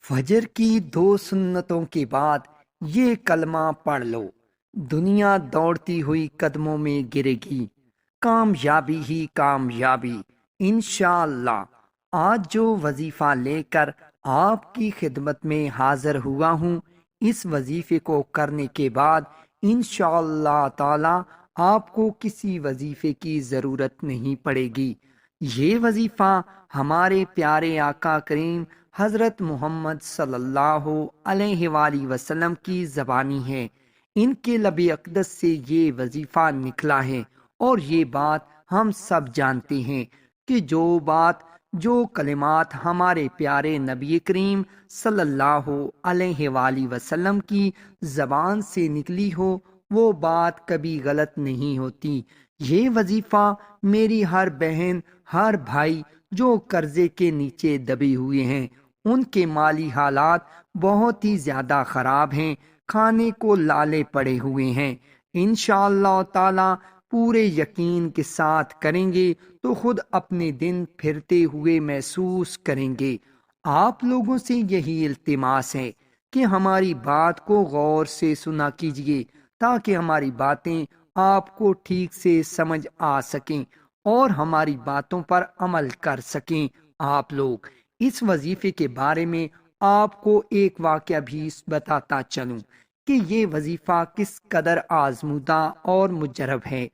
فجر کی 2 سنتوں کے بعد یہ کلمہ پڑھ لو، دنیا دوڑتی ہوئی قدموں میں گرے گی، کامیابی ہی کامیابی انشاءاللہ۔ آج جو وظیفہ لے کر آپ کی خدمت میں حاضر ہوا ہوں، اس وظیفے کو کرنے کے بعد انشاءاللہ تعالی آپ کو کسی وظیفے کی ضرورت نہیں پڑے گی۔ یہ وظیفہ ہمارے پیارے آقا کریم حضرت محمد صلی اللہ علیہ وآلہ وسلم کی زبانی ہے۔ ان کے لب اقدس سے یہ وظیفہ نکلا ہے، اور یہ بات ہم سب جانتے ہیں کہ جو کلمات ہمارے پیارے نبی کریم صلی اللہ علیہ وآلہ وسلم کی زبان سے نکلی ہو، وہ بات کبھی غلط نہیں ہوتی۔ یہ وظیفہ میری ہر بہن، ہر بھائی جو قرضے کے نیچے دبے ہوئے ہیں، ان کے مالی حالات بہت ہی زیادہ خراب ہیں، کھانے کو لالے پڑے ہوئے ہیں، انشاءاللہ تعالی پورے یقین کے ساتھ کریں گے تو خود اپنے دن پھرتے ہوئے محسوس کریں گے۔ آپ لوگوں سے یہی التماس ہے کہ ہماری بات کو غور سے سنا کیجیے، تاکہ ہماری باتیں آپ کو ٹھیک سے سمجھ آ سکیں اور ہماری باتوں پر عمل کر سکیں۔ آپ لوگ اس وظیفے کے بارے میں آپ کو ایک واقعہ بھی بتاتا چلوں کہ یہ وظیفہ کس قدر آزمودہ اور مجرب ہے۔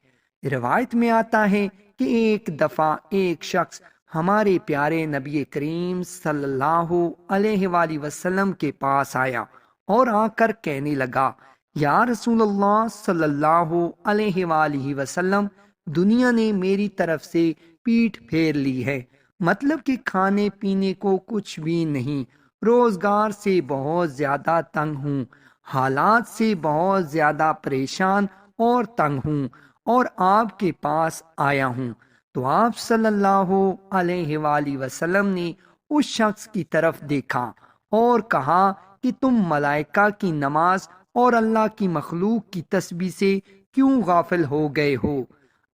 روایت میں آتا ہے کہ ایک دفعہ ایک شخص ہمارے پیارے نبی کریم صلی اللہ علیہ وآلہ وسلم کے پاس آیا اور آ کر کہنے لگا، یا رسول اللہ صلی اللہ علیہ وآلہ وسلم، دنیا نے میری طرف سے پیٹھ پھیر لی ہے، مطلب کہ کھانے پینے کو کچھ بھی نہیں، روزگار سے بہت زیادہ تنگ ہوں، حالات سے بہت زیادہ پریشان اور تنگ ہوں، اور آپ کے پاس آیا ہوں۔ تو آپ صلی اللہ علیہ وآلہ وسلم نے اس شخص کی طرف دیکھا اور کہا کہ تم ملائکہ کی نماز اور اللہ کی مخلوق کی تسبیح سے کیوں غافل ہو گئے ہو؟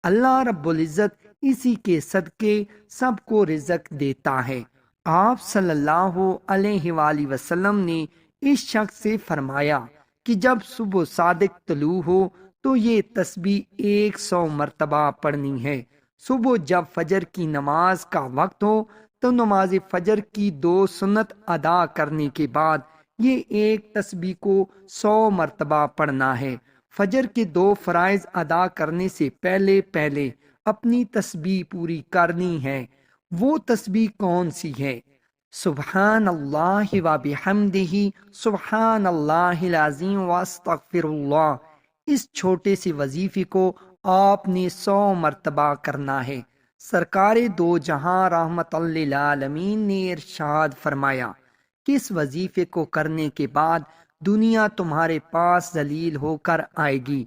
اللہ رب العزت اسی کے صدقے سب کو رزق دیتا ہے۔ آپ صلی اللہ علیہ وآلہ وسلم نے اس شخص سے فرمایا کہ جب صبح صادق طلوع ہو تو یہ تسبیح 100 مرتبہ پڑھنی ہے۔ صبح جب فجر کی نماز کا وقت ہو تو نماز فجر کی 2 سنت ادا کرنے کے بعد یہ ایک تسبیح کو 100 مرتبہ پڑھنا ہے۔ فجر کے 2 فرائض ادا کرنے سے پہلے اپنی تسبیح پوری کرنی ہے۔ وہ تسبیح کون سی ہے؟ سبحان اللہ و بحمدہ، سبحان اللہ العظیم و استغفر اللہ۔ اس چھوٹے سے وظیفے کو آپ نے 100 مرتبہ کرنا ہے۔ سرکار دو جہاں رحمت للعالمین نے ارشاد فرمایا کہ اس وظیفے کو کرنے کے بعد دنیا تمہارے پاس ذلیل ہو کر آئے گی۔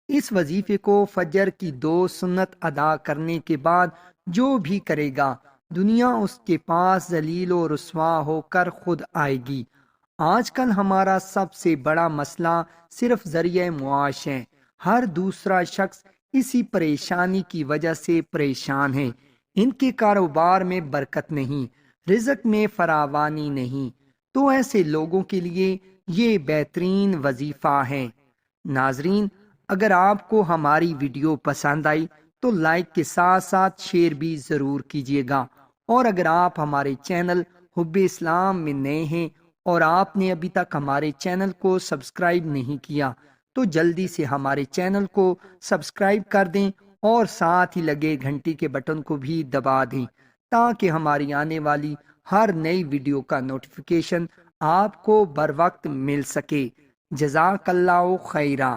اس وظیفے کو فجر کی 2 سنت ادا کرنے کے بعد جو بھی کرے گا، دنیا اس کے پاس ذلیل و رسوا ہو کر خود آئے گی۔ آج کل ہمارا سب سے بڑا مسئلہ صرف ذریعہ معاش ہے۔ ہر دوسرا شخص اسی پریشانی کی وجہ سے پریشان ہے۔ ان کے کاروبار میں برکت نہیں، رزق میں فراوانی نہیں، تو ایسے لوگوں کے لیے یہ بہترین وظیفہ ہے۔ ناظرین، اگر آپ کو ہماری ویڈیو پسند آئی تو لائک کے ساتھ ساتھ شیئر بھی ضرور کیجیے گا، اور اگر آپ ہمارے چینل حب اسلام میں نئے ہیں اور آپ نے ابھی تک ہمارے چینل کو سبسکرائب نہیں کیا تو جلدی سے ہمارے چینل کو سبسکرائب کر دیں اور ساتھ ہی لگے گھنٹی کے بٹن کو بھی دبا دیں، تاکہ ہماری آنے والی ہر نئی ویڈیو کا نوٹیفیکیشن آپ کو بر وقت مل سکے۔ جزاک اللہ خیرہ۔